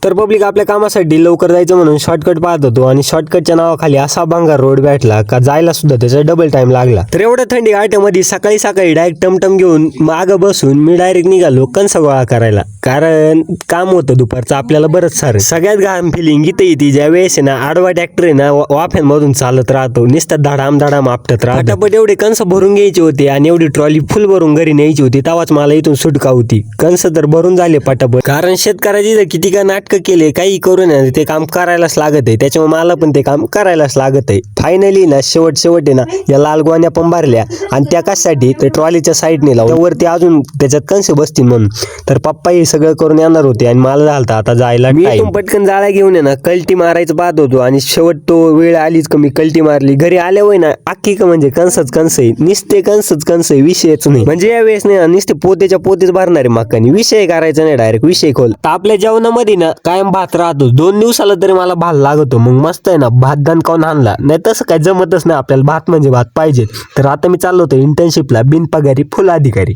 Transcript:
तर पब्लिक आपल्या कामासाठी लवकर जायचं म्हणून शॉर्टकट पाहत होतो आणि शॉर्टकटच्या नावाखाली असा भंगार रोड भेटला का जायला सुद्धा त्याचा डबल टाइम लागला। तर एवढ्या थंडी गाठ्यामध्ये सकाळी सकाळी डायरेक्ट टमटम घेऊन मागं बसून मी डायरेक्ट निघालो कणस गोळा करायला, कारण काम होतं दुपारचं आपल्याला बरंच सारं। सगळ्यात घाम फिलिंग इथे येते ज्या वेळेस आहे ना आडवा ट्रॅक्टर आहे ना वाफ्यांमधून चालत राहतो, नुसतं धाडाम धाडाम आपटत राहतो। फटाफट एवढे कणस भरून घ्यायचे होते आणि एवढी ट्रॉली फुल भरून घरी न्यायची होती, तेव्हाच मला इथून सुटका होती। कणस तर भरून झाले पटापट, कारण शेतकऱ्याची जर किती का नाटकं केले काही करू नये ते काम करायलाच लागत आहे, त्याच्यामुळे मला पण ते काम करायलाच लागत आहे। फायनली ना शेवट आहे ना या लाल गोण्या पण भरल्या आणि त्या कशासाठी तर ट्रॉलीच्या साईडने लावून वरती अजून त्याच्यात कणसे बसतील म्हणून। तर पप्पा हे सगळं करून येणार होते आणि मला झालता आता जायला टाइम। पटकन जाळ्या घेऊन आहे ना कल्टी मारायचं पाहत होतो आणि शेवट तो वेळ आलीच का मी कल्टी मारली। घरी आल्यावर ना अख्खी का म्हणजे कणसच कणस आहे, निस्ते कणसच कणस आहे, विषयच नाही। म्हणजे या वेळेस नाही निस्ते पोतेच्या पोतेच भरणारे मक्कानी, विषय करायचा नाही डायरेक्ट विषय खोल। तर आपल्या जेवणामध्ये ना कायम भात राहतो, 2 दिवसाला तरी मला भात लागतो, मग मस्त आहे ना भात दणकावून आणला, नाही तसं काय जमतच नाही आपल्याला, भात म्हणजे भात पाहिजे। तर आता मी चाललो होतो इंटर्नशिपला बिनपगारी फुल अधिकारी।